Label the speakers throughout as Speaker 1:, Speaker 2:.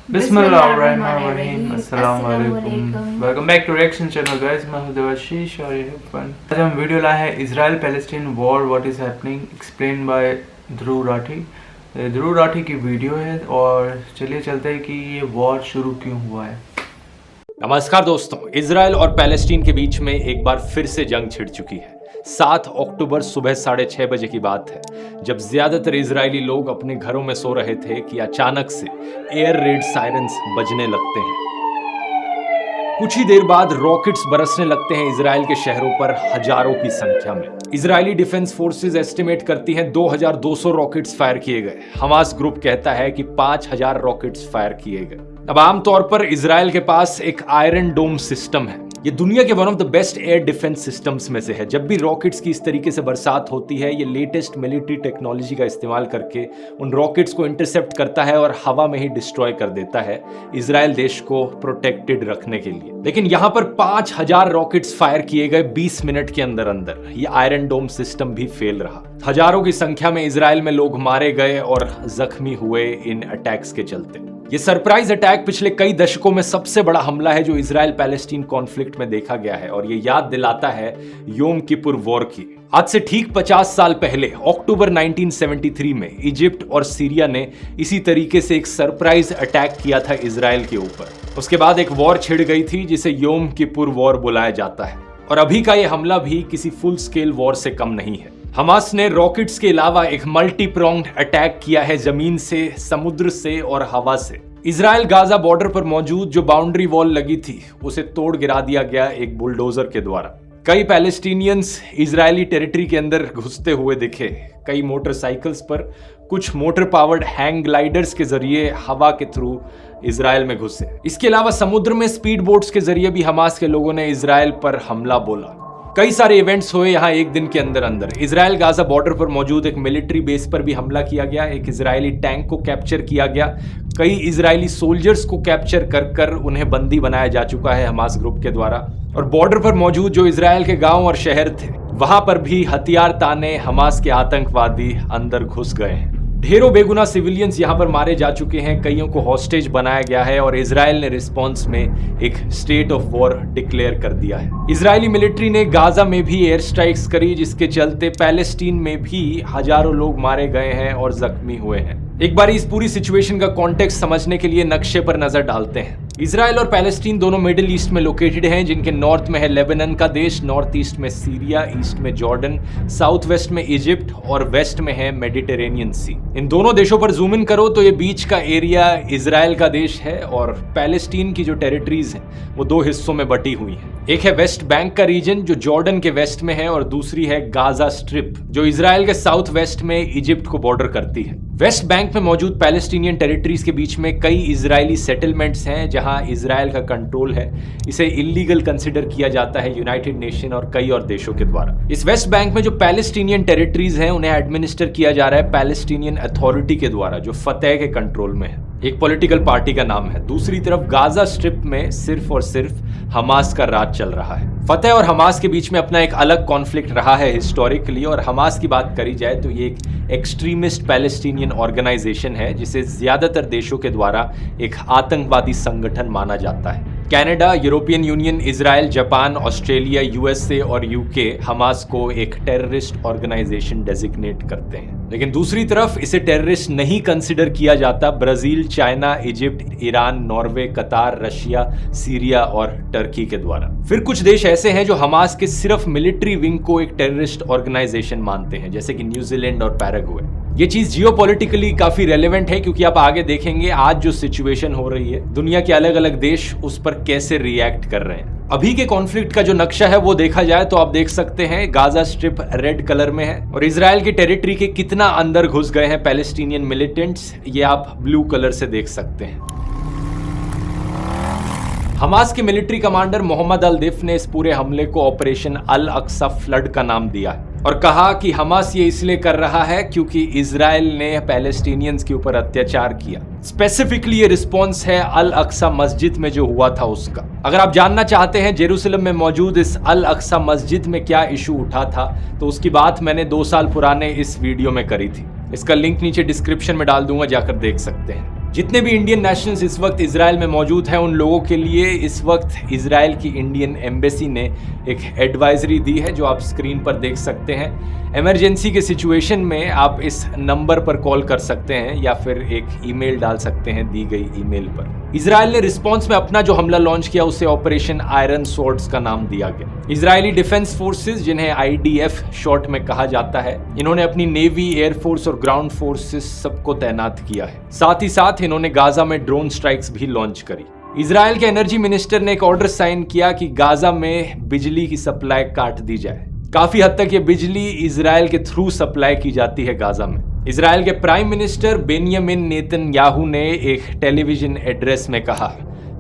Speaker 1: बिस्मिल्लाहिर्रहमानिर्रहीम। अस्सलाम वालेकुम। Welcome back to reaction channel guys. मैं हूं देवाशीष और ये फन। आज हम वीडियो लाए हैं Israel Palestine war what is happening explain by Dhruv Rathee. Dhruv Rathee की वीडियो है और चलिए चलते हैं कि ये वॉर शुरू क्यों हुआ है।
Speaker 2: नमस्कार दोस्तों, इजराइल और पैलेस्टीन के बीच में एक बार फिर से जंग छिड़ चुकी है। 7 अक्टूबर सुबह 6:30 बजे की बात है, जब ज्यादातर इजरायली लोग अपने घरों में सो रहे थे कि अचानक से एयर रेड सायरन्स बजने लगते हैं। कुछ ही देर बाद रॉकेट्स बरसने लगते हैं इजराइल के शहरों पर हजारों की संख्या में। इजरायली डिफेंस फोर्सेस एस्टिमेट करती हैं 2200 रॉकेट्स फायर किए गए। हमास ग्रुप कहता है कि 5000 रॉकेट्स फायर किए गए। अब आमतौर पर इजराइल के पास एक आयरन डोम सिस्टम है। ये दुनिया के one of the best air defence systems में से है। जब भी रॉकेट्स की इस तरीके से बरसात होती है, ये लेटेस्ट मिलिट्री टेक्नोलॉजी का इस्तेमाल करके उन रॉकेट्स को इंटरसेप्ट करता है और हवा में ही डिस्ट्रॉय कर देता है, इजराइल देश को प्रोटेक्टेड रखने के लिए। लेकिन यहाँ पर 5000 रॉकेट्स फायर किए गए 20 मिनट के अंदर अंदर। ये आयरन डोम सिस्टम भी फेल रहा। हजारों की संख्या में इजराइल में लोग मारे गए और जख्मी हुए इन अटैक्स के चलते। ये सरप्राइज अटैक पिछले कई दशकों में सबसे बड़ा हमला है जो इजराइल पैलेस्टीन कॉन्फ्लिक्ट में देखा गया है, और ये याद दिलाता है योम किपुर वॉर की। आज से ठीक 50 साल पहले अक्टूबर 1973 में इजिप्ट और सीरिया ने इसी तरीके से एक सरप्राइज अटैक किया था इजराइल के ऊपर। उसके बाद एक वॉर छिड़ गई थी जिसे योम किपुर वॉर बुलाया जाता है, और अभी का ये हमला भी किसी फुल स्केल वॉर से कम नहीं है। हमास ने रॉकेट्स के अलावा एक मल्टी प्रोंग्ड अटैक किया है जमीन से, समुद्र से और हवा से। इजराइल गाजा बॉर्डर पर मौजूद जो बाउंड्री वॉल लगी थी उसे तोड़ गिरा दिया गया एक बुलडोजर के द्वारा। कई पैलेस्टीनियंस इजरायली टेरिटरी के अंदर घुसते हुए दिखे, कई मोटरसाइकिल्स पर, कुछ मोटर पावर्ड हैंग ग्लाइडर्स के जरिए हवा के थ्रू इजराइल में घुसे। इसके अलावा समुद्र में स्पीड बोट्स के जरिए भी हमास के लोगों ने इजराइल पर हमला बोला। कई सारे इवेंट्स हुए यहाँ एक दिन के अंदर अंदर। इजराइल गाजा बॉर्डर पर मौजूद एक मिलिट्री बेस पर भी हमला किया गया, एक इजरायली टैंक को कैप्चर किया गया, कई इजरायली सोल्जर्स को कैप्चर कर उन्हें बंदी बनाया जा चुका है हमास ग्रुप के द्वारा। और बॉर्डर पर मौजूद जो इजराइल के गांव और शहर थे वहां पर भी हथियार ताने हमास के आतंकवादी अंदर घुस गए हैं। ढेरों बेगुनाह सिविलियंस यहां पर मारे जा चुके हैं, कईयों को हॉस्टेज बनाया गया है, और इजराइल ने रिस्पॉन्स में एक स्टेट ऑफ वॉर डिक्लेयर कर दिया है। इजरायली मिलिट्री ने गाजा में भी एयर स्ट्राइक्स करी, जिसके चलते पैलेस्टीन में भी हजारों लोग मारे गए हैं और जख्मी हुए हैं। एक बार इस पूरी सिचुएशन का कॉन्टेक्स्ट समझने के लिए नक्शे पर नजर डालते हैं। इजराइल और पैलेस्टीन दोनों मिडिल ईस्ट में लोकेटेड हैं, जिनके नॉर्थ में है लेबनान का देश, नॉर्थ ईस्ट में सीरिया, ईस्ट में जॉर्डन, साउथ वेस्ट में इजिप्ट और वेस्ट में है मेडिटेरेनियन सी। इन दोनों देशों पर जूम इन करो तो ये बीच का एरिया इजराइल का देश है, और पैलेस्टीन की जो टेरिटरीज हैं वो दो हिस्सों में बटी हुई हैं। एक है वेस्ट बैंक का रीजन जो जॉर्डन के वेस्ट में है, और दूसरी है गाजा स्ट्रिप जो इजराइल के साउथ वेस्ट में इजिप्ट को बॉर्डर करती है। वेस्ट बैंक में मौजूद पैलेस्टीनियन टेरिटरीज के बीच में कई इजरायली सेटलमेंट्स हैं जहां इजराइल का कंट्रोल है। इसे इलीगल कंसिडर किया जाता है यूनाइटेड नेशन और कई और देशों के द्वारा। इस वेस्ट बैंक में जो पैलेस्टीनियन टेरिटरीज हैं उन्हें एडमिनिस्टर किया जा रहा है पैलेस्टीनियन अथॉरिटी के द्वारा, जो फतेह के कंट्रोल में है। एक पॉलिटिकल पार्टी का नाम है। दूसरी तरफ गाजा स्ट्रिप में सिर्फ और सिर्फ हमास का राज चल रहा है। फतेह और हमास के बीच में अपना एक अलग कॉन्फ्लिक्ट रहा है हिस्टोरिकली, और हमास की बात करी जाए तो ये एक एक्सट्रीमिस्ट पैलेस्टीनियन ऑर्गेनाइजेशन है जिसे ज्यादातर देशों के द्वारा एक आतंकवादी संगठन माना जाता है। Canada, European union, Israel, Japan, Australia, USA और यूके हमास को एक टेररिस्ट ऑर्गेनाइजेशन डेजिग्नेट करते हैं। लेकिन दूसरी तरफ इसे टेररिस्ट नहीं कंसिडर किया जाता Brazil, China, Egypt, Iran, Norway, कतार, रशिया, सीरिया और टर्की के द्वारा। फिर कुछ देश ऐसे हैं जो हमास के सिर्फ मिलिट्री विंग को एक टेररिस्ट ऑर्गेनाइजेशन मानते हैं, जैसे कि न्यूजीलैंड और पैराग्वे। ये चीज जियोपॉलिटिकली काफी रेलेवेंट है, क्योंकि आप आगे देखेंगे आज जो सिचुएशन हो रही है दुनिया के अलग अलग देश उस पर कैसे रिएक्ट कर रहे हैं। अभी के कॉन्फ्लिक्ट का जो नक्शा है वो देखा जाए तो आप देख सकते हैं गाजा स्ट्रिप रेड कलर में है, और इजराइल की टेरिटरी के कितना अंदर घुस गए हैं पैलेस्टीनियन मिलिटेंट्स ये आप ब्लू कलर से देख सकते हैं। हमास के मिलिट्री कमांडर मोहम्मद अल दिफ ने इस पूरे हमले को ऑपरेशन अल अक्सा फ्लड का नाम दिया है, और कहा कि हमास ये इसलिए कर रहा है क्योंकि इजराइल ने पैलेस्टीनियंस के ऊपर अत्याचार किया। स्पेसिफिकली ये रिस्पॉन्स है अल अक्सा मस्जिद में जो हुआ था उसका। अगर आप जानना चाहते हैं जेरूसलम में मौजूद इस अल अक्सा मस्जिद में क्या इशू उठा था तो उसकी बात मैंने 2 साल पुराने इस वीडियो में करी थी। इसका लिंक नीचे डिस्क्रिप्शन में डाल दूंगा, जाकर देख सकते हैं। जितने भी इंडियन नेशनल्स इस वक्त इजराइल में मौजूद हैं उन लोगों के लिए इस वक्त इजराइल की इंडियन एम्बेसी ने एक एडवाइजरी दी है जो आप स्क्रीन पर देख सकते हैं। इमरजेंसी के सिचुएशन में आप इस नंबर पर कॉल कर सकते हैं या फिर एक ईमेल डाल सकते हैं दी गई ईमेल पर। इजराइल ने रिस्पांस में अपना जो हमला लॉन्च किया उसे ऑपरेशन आयरन स्वॉर्ड्स का नाम दिया गया। इजरायली डिफेंस फोर्सेस जिन्हें IDF शॉर्ट में कहा जाता है, इन्होंने अपनी नेवी, एयरफोर्स और ग्राउंड फोर्सेस सबको तैनात किया है। साथ ही साथ इन्होंने गाजा में ड्रोन स्ट्राइक्स भी लॉन्च करी। इजराइल के एनर्जी मिनिस्टर ने एक ऑर्डर साइन किया कि गाजा में बिजली की सप्लाई काट दी जाए। काफी हद तक ये बिजली इजराइल के थ्रू सप्लाई की जाती है गाजा में। इजराइल के प्राइम मिनिस्टर बेंयामिन नेतन्याहू ने एक टेलीविजन एड्रेस में कहा,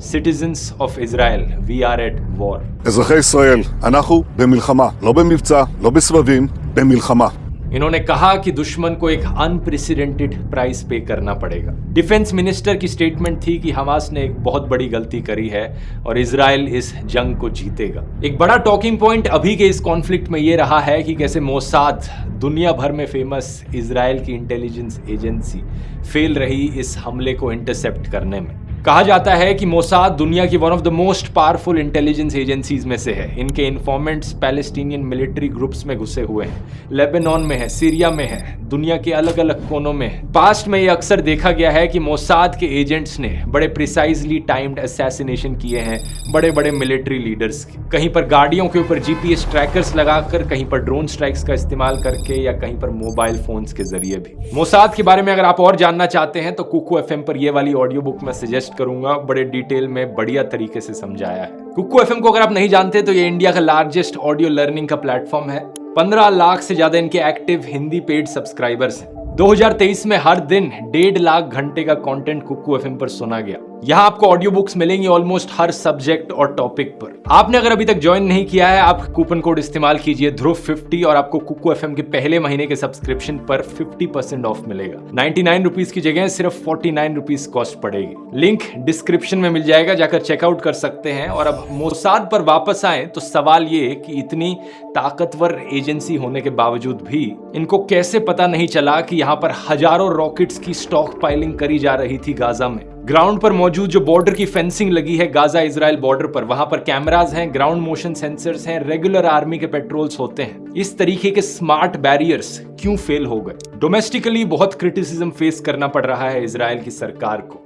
Speaker 2: Citizens of Israel, we are at war.
Speaker 3: אזרחי ישראל, אנחנו במלחמה, לא במבצע, לא בסבבים, במלחמה.
Speaker 2: इन्होंने कहा कि दुश्मन को एक अनप्रेसिडेंटेड प्राइस पे करना पड़ेगा। डिफेंस मिनिस्टर की स्टेटमेंट थी कि हमास ने एक बहुत बड़ी गलती करी है और इजराइल इस जंग को जीतेगा। एक बड़ा टॉकिंग पॉइंट अभी के इस कॉन्फ्लिक्ट में ये रहा है कि कैसे मोसाद, दुनिया भर में फेमस इजराइल की इंटेलिजेंस एजेंसी, फेल रही इस हमले को इंटरसेप्ट करने में। कहा जाता है कि मोसाद दुनिया की one of the most powerful intelligence agencies में से है। इनके इन्फॉर्मेंट्स पैलेस्टीनियन मिलिट्री ग्रुप्स में घुसे हुए हैं, लेबनान में है, सीरिया में है, दुनिया के अलग अलग कोनों में है। पास्ट में यह अक्सर देखा गया है कि मोसाद के एजेंट्स ने बड़े प्रिसाइजली टाइम्ड असैसिनेशन किए हैं बड़े बड़े मिलिट्री लीडर्स के। कहीं पर गाड़ियों के ऊपर GPS ट्रैकर्स लगाकर, कहीं पर ड्रोन स्ट्राइक्स का इस्तेमाल करके या कहीं पर मोबाइल फोन्स के जरिए भी। मोसाद के बारे में अगर आप और जानना चाहते हैं तो कुकू FM पर यह वाली ऑडियो बुक में सजेस्ट करूंगा, बड़े डिटेल में बढ़िया तरीके से समझाया है। कुकू FM को अगर आप नहीं जानते तो ये इंडिया का लार्जेस्ट ऑडियो लर्निंग का प्लेटफॉर्म है। 15 लाख से ज्यादा इनके एक्टिव हिंदी पेड सब्सक्राइबर्स हैं। 2023 में हर दिन 1.5 लाख घंटे का कंटेंट कुकू FM पर सुना गया। यहाँ आपको ऑडियो बुक्स मिलेंगी ऑलमोस्ट हर सब्जेक्ट और टॉपिक पर। आपने अगर अभी तक ज्वाइन नहीं किया है, आप कूपन कोड इस्तेमाल कीजिए ध्रुव50 और आपको कुकू FM के पहले महीने के सब्सक्रिप्शन पर 50% ऑफ मिलेगा। 99 रुपीज की जगह सिर्फ 49 रुपीज कॉस्ट पड़ेगी। लिंक डिस्क्रिप्शन में मिल जाएगा, जाकर चेकआउट कर सकते हैं। और अब मोसाद पर वापस आए तो सवाल ये कि इतनी ताकतवर एजेंसी होने के बावजूद भी इनको कैसे पता नहीं चला कि यहाँ पर हजारों रॉकेट्स की स्टॉक पाइलिंग करी जा रही थी गाजा में। ग्राउंड पर मौजूद जो बॉर्डर की फेंसिंग लगी है गाजा इजराइल बॉर्डर पर, वहां पर कैमरास हैं, ग्राउंड मोशन सेंसर्स हैं, रेगुलर आर्मी के पेट्रोल्स होते हैं। इस तरीके के स्मार्ट बैरियर्स क्यों फेल हो गए? डोमेस्टिकली बहुत क्रिटिसिज्म फेस करना पड़ रहा है इजराइल की सरकार को।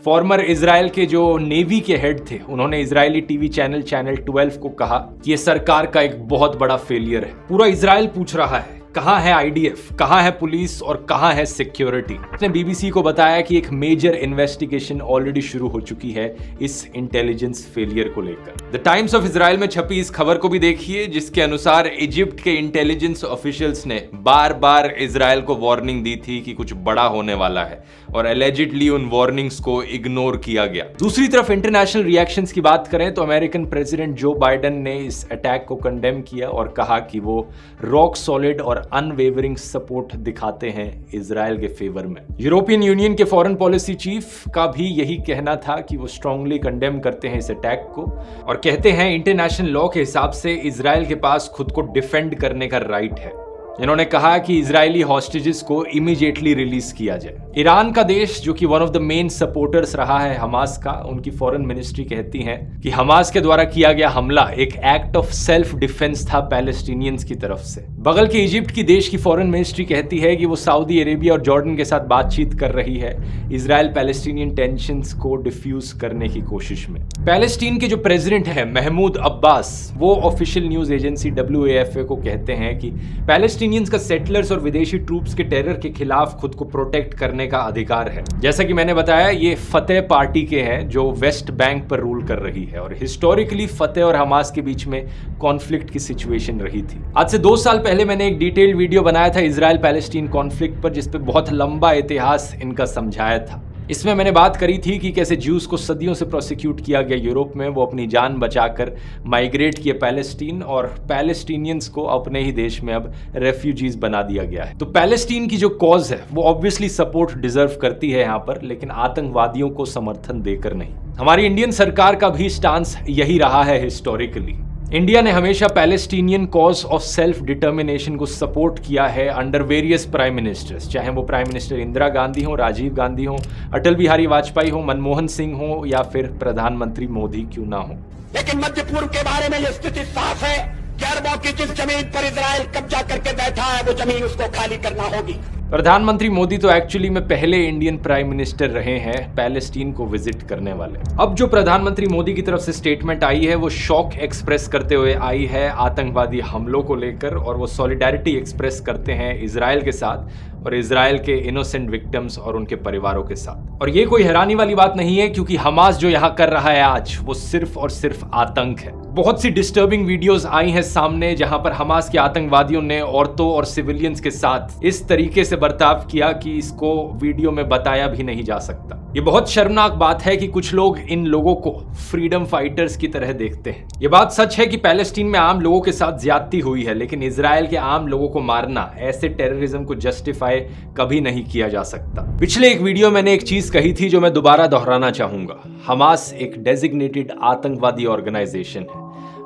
Speaker 2: फॉर्मर इजराइल के जो नेवी के हेड थे, उन्होंने इजरायली टीवी चैनल 12 को कहा कि ये सरकार का एक बहुत बड़ा फेलियर है। पूरा इजराइल पूछ रहा है कहां है IDF, कहां है पुलिस और कहां है सिक्योरिटी। उसने BBC को बताया कि एक मेजर इन्वेस्टिगेशन ऑलरेडी शुरू हो चुकी है इस इंटेलिजेंस फेलियर को लेकर। द टाइम्स ऑफ इजराइल में छपी इस खबर को भी देखिए, जिसके अनुसार इजिप्ट के इंटेलिजेंस ऑफिशियल्स ने बार बार इजराइल को वार्निंग दी थी कि कुछ बड़ा होने वाला है और एलिजिडली उन वार्निंग्स को इग्नोर किया गया। दूसरी तरफ इंटरनेशनल रिएक्शंस की बात करें तो अमेरिकन प्रेसिडेंट जो बाइडेन ने इस अटैक को कंडेम किया और कहा कि वो रॉक सॉलिड और अनवेवरिंग सपोर्ट दिखाते हैं इजराइल के फेवर में। यूरोपियन यूनियन के फॉरेन पॉलिसी चीफ का भी यही कहना था कि वो स्ट्रांगली कंडेम करते हैं इस अटैक को और कहते हैं इंटरनेशनल लॉ के हिसाब से इजराइल के पास खुद को डिफेंड करने का राइट है। इन्होंने कहा कि इजरायली हॉस्टेजेस को इमीडिएटली रिलीज किया जाए। ईरान का देश जो कि one of the main supporters रहा है हमास का, उनकी फॉरेन मिनिस्ट्री कहती है कि हमास के द्वारा किया गया हमला एक एक्ट ऑफ सेल्फ डिफेंस था पैलेस्टीनियंस की तरफ से। बगल के इजिप्ट की देश की फॉरेन मिनिस्ट्री कहती है कि वो सऊदी अरेबिया और जॉर्डन के साथ बातचीत कर रही है इजराइल पैलेस्टीनियन टेंशंस को डिफ्यूज करने की कोशिश में। पैलेस्टीन के जो प्रेसिडेंट है महमूद अब्बास, वो ऑफिशियल न्यूज एजेंसी WAFA को कहते हैं कि पैलेस्टीनियंस का सेटलर्स और विदेशी ट्रूप्स के टेरर के खिलाफ खुद को प्रोटेक्ट करने का अधिकार है। जैसा कि मैंने बताया, ये फतेह पार्टी के हैं जो वेस्ट बैंक पर रूल कर रही है और हिस्टोरिकली फतेह और हमास के बीच में कॉन्फ्लिक्ट की सिचुएशन रही थी। आज से 2 साल पहले मैंने एक डिटेल्ड वीडियो बनाया था इजराइल पैलेस्टीन कॉन्फ्लिक्ट पर, जिसपे बहुत लंबा इतिहास इनका समझाया था। इसमें मैंने बात करी थी कि कैसे ज्यूज को सदियों से प्रोसिक्यूट किया गया यूरोप में, वो अपनी जान बचाकर माइग्रेट किए पैलेस्टीन और पैलेस्टीनियंस को अपने ही देश में अब रेफ्यूजीज बना दिया गया है। तो पैलेस्टीन की जो कॉज है वो ऑब्वियसली सपोर्ट डिजर्व करती है यहाँ पर, लेकिन आतंकवादियों को समर्थन देकर नहीं। हमारी इंडियन सरकार का भी स्टांस यही रहा है हिस्टोरिकली। इंडिया ने हमेशा Palestinian cause of self determination को सपोर्ट किया है अंडर वेरियस प्राइम मिनिस्टर्स, चाहे वो प्राइम मिनिस्टर इंदिरा गांधी हो, राजीव गांधी हो, अटल बिहारी वाजपेयी हो, मनमोहन सिंह हो या फिर प्रधानमंत्री मोदी क्यों ना हो।
Speaker 4: लेकिन मध्य पूर्व के बारे में यह स्थिति साफ है कि अरबों की जिस जमीन पर इजराइल कब्जा करके बैठा है वो जमीन उसको खाली करना होगी।
Speaker 2: प्रधानमंत्री मोदी तो एक्चुअली में पहले इंडियन प्राइम मिनिस्टर रहे हैं पैलेस्टीन को विजिट करने वाले। अब जो प्रधानमंत्री मोदी की तरफ से स्टेटमेंट आई है वो शॉक एक्सप्रेस करते हुए आई है आतंकवादी हमलों को लेकर, और वो सॉलिडारिटी एक्सप्रेस करते हैं इजराइल के साथ और इजराइल के इनोसेंट विक्टिम्स और उनके परिवारों के साथ। और ये कोई हैरानी वाली बात नहीं है, क्योंकि हमास जो यहाँ कर रहा है आज वो सिर्फ और सिर्फ आतंक है। बहुत सी डिस्टर्बिंग वीडियोस आई हैं सामने जहां पर हमास के आतंकवादियों ने औरतों और सिविलियंस के साथ इस तरीके से बर्ताव किया कि इसको वीडियो में बताया भी नहीं जा सकता। ये बहुत शर्मनाक बात है कि कुछ लोग इन लोगों को फ्रीडम फाइटर्स की तरह देखते हैं। ये बात सच है कि पैलेस्टीन में आम लोगों के साथ ज्यादती हुई है, लेकिन इजराइल के आम लोगों को मारना, ऐसे टेररिज्म को जस्टिफाई कभी नहीं किया जा सकता। पिछले एक वीडियो मैंने एक चीज कही थी जो मैं दोबारा दोहराना चाहूंगा। हमास एक डेजिग्नेटेड आतंकवादी ऑर्गेनाइजेशन है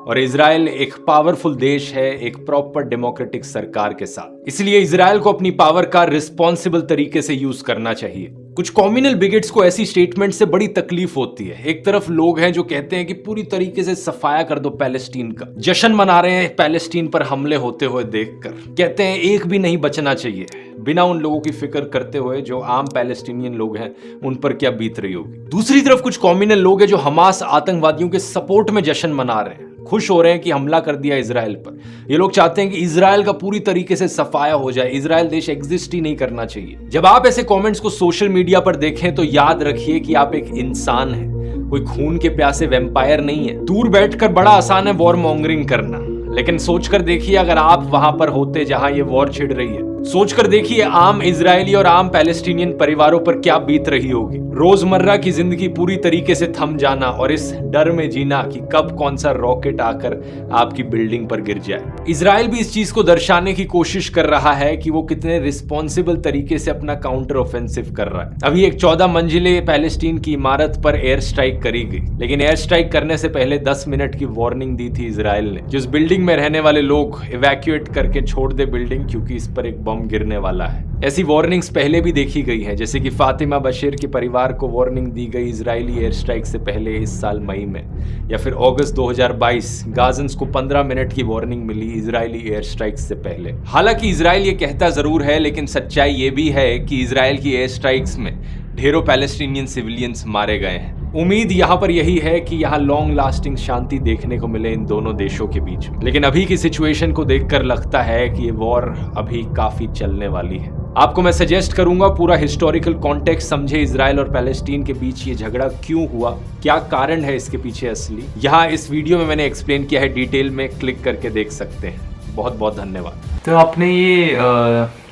Speaker 2: और इजराइल एक पावरफुल देश है एक प्रॉपर डेमोक्रेटिक सरकार के साथ। इसलिए इजराइल को अपनी पावर का रिस्पॉन्सिबल तरीके से यूज करना चाहिए। कुछ कॉम्युनल बिगेट्स को ऐसी स्टेटमेंट से बड़ी तकलीफ होती है। एक तरफ लोग हैं जो कहते हैं कि पूरी तरीके से सफाया कर दो पैलेस्टीन का, जश्न मना रहे हैं पैलेस्टीन पर हमले होते हुए देखकर, कहते हैं एक भी नहीं बचना चाहिए, बिना उन लोगों की फिक्र करते हुए जो आम पैलेस्टीनियन लोग हैं उन पर क्या बीत रही होगी। दूसरी तरफ कुछ कॉम्युनल लोग हैं जो हमास आतंकवादियों के सपोर्ट में जश्न मना रहे हैं, खुश हो रहे हैं कि हमला कर दिया इजराइल पर। ये लोग चाहते हैं कि इजराइल का पूरी तरीके से सफाया हो जाए, इजराइल देश एग्जिस्ट ही नहीं करना चाहिए। जब आप ऐसे कमेंट्स को सोशल मीडिया पर देखें तो याद रखिए कि आप एक इंसान हैं, कोई खून के प्यासे वैम्पायर नहीं है। दूर बैठकर बड़ा आसान है वॉर मॉन्गरिंग करना, लेकिन सोचकर देखिए अगर आप वहां पर होते जहां ये वॉर छिड़ रही है, सोचकर देखिए आम इजरायली और आम पैलेस्टीनियन परिवारों पर क्या बीत रही होगी। रोजमर्रा की जिंदगी पूरी तरीके से थम जाना और इस डर में जीना कि कब कौन सा रॉकेट आकर आपकी बिल्डिंग पर गिर जाए। इजराइल भी इस चीज को दर्शाने की कोशिश कर रहा है कि वो कितने रिस्पॉन्सिबल तरीके से अपना काउंटर ऑफेंसिव कर रहा है। अभी एक 14 मंजिले पैलेस्टीन की इमारत पर एयर स्ट्राइक करी गई, लेकिन एयर स्ट्राइक करने से पहले 10 मिनट की वार्निंग दी थी इजराइल ने, जिस बिल्डिंग में रहने वाले लोग इवैक्यूएट करके छोड़ दे बिल्डिंग, क्योंकि इस पर एक बम गिरने वाला है। ऐसी वार्निंग्स पहले भी देखी गई है, जैसे कि फातिमा बशीर के परिवार को वार्निंग दी गई इजरायली एयर स्ट्राइक से पहले इस साल मई में, या फिर अगस्त 2022 गाजन्स को 15 मिनट की वार्निंग मिली इजरायली एयर स्ट्राइक से पहले। हालांकि इजराइल ये कहता जरूर है, लेकिन सच्चाई ये भी है कि इजराइल की एयर स्ट्राइक्स में ढेरों पैलेस्टीनियन सिविलियंस मारे गए हैं। उम्मीद यहाँ पर यही है कि यहाँ लॉन्ग लास्टिंग शांति देखने को मिले इन दोनों देशों के बीच में, लेकिन अभी की सिचुएशन को देखकर लगता है कि ये वॉर अभी काफी चलने वाली है। आपको मैं सजेस्ट करूंगा पूरा हिस्टोरिकल कॉन्टेक्स्ट समझे, इजराइल और पैलेस्टीन के बीच ये झगड़ा क्यों हुआ, क्या कारण है इसके पीछे असली। यहाँ इस वीडियो में मैंने एक्सप्लेन किया है, डिटेल में क्लिक करके देख सकते हैं। बहुत बहुत धन्यवाद।
Speaker 1: तो आपने ये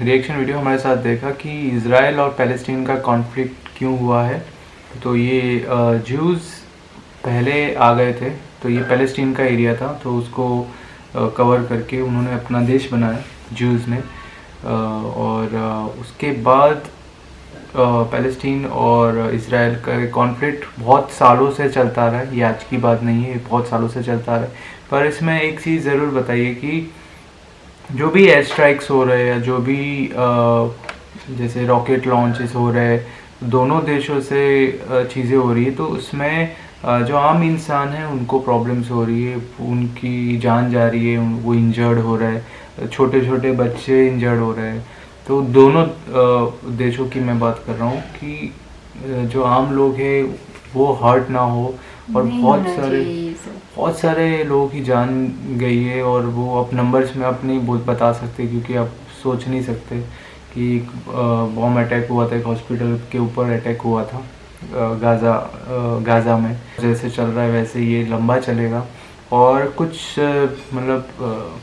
Speaker 1: रिएक्शन वीडियो हमारे साथ देखा कि इजराइल और पैलेस्टीन का कॉन्फ्लिक्ट क्यों हुआ है। तो ये ज्यूज़ पहले आ गए थे, तो ये पैलेस्टीन का एरिया था, तो उसको कवर करके उन्होंने अपना देश बनाया ज्यूज़ ने, और उसके बाद पैलेस्टीन और इजराइल का कॉन्फ्लिक्ट बहुत सालों से चलता रहा है। ये आज की बात नहीं है, बहुत सालों से चलता रहा है। पर इसमें एक चीज़ ज़रूर बताइए कि जो भी एयर स्ट्राइक्स हो रहे हैं, जो भी जैसे रॉकेट लॉन्चेस हो रहे हैं, दोनों देशों से चीज़ें हो रही है, तो उसमें जो आम इंसान है उनको प्रॉब्लम्स हो रही है, उनकी जान जा रही है, वो इंजर्ड हो रहा है, छोटे छोटे बच्चे इंजर्ड हो रहे हैं। तो दोनों देशों की मैं बात कर रहा हूँ कि जो आम लोग हैं वो हर्ट ना हो, और बहुत सारे लोगों की जान गई है, और वो आप नंबर्स में आप नहीं बता सकते, क्योंकि आप सोच नहीं सकते कि बॉम्ब अटैक हुआ था, एक हॉस्पिटल के ऊपर अटैक हुआ था गाज़ा में। जैसे चल रहा है वैसे ये लंबा चलेगा, और कुछ मतलब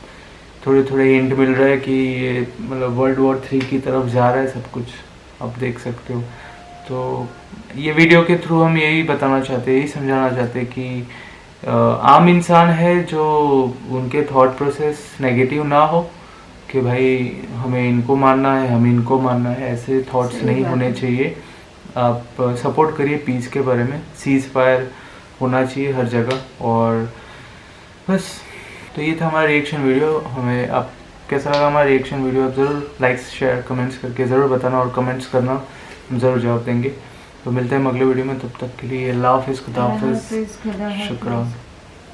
Speaker 1: थोड़े थोड़े हिंट मिल रहा है कि ये मतलब वर्ल्ड वॉर 3 की तरफ जा रहा है सब कुछ, आप देख सकते हो। तो ये वीडियो के थ्रू हम यही बताना चाहते, यही समझाना चाहते कि आम इंसान है जो उनके थॉट प्रोसेस नेगेटिव ना हो कि भाई हमें इनको मारना है, हमें इनको मारना है, ऐसे थॉट्स नहीं होने चाहिए। आप सपोर्ट करिए पीस के बारे में, सीज फायर होना चाहिए हर जगह, और बस तो ये था हमारा रिएक्शन वीडियो। हमें आप कैसा लगा हमारा रिएक्शन वीडियो, आप ज़रूर लाइक्स शेयर कमेंट्स करके ज़रूर बताना, और कमेंट्स करना, हम ज़रूर जवाब देंगे। तो मिलते हैं अगले वीडियो में, तब तक के लिए अल्लाह हाफिज़, खुदा हाफिज़, शुक्रान।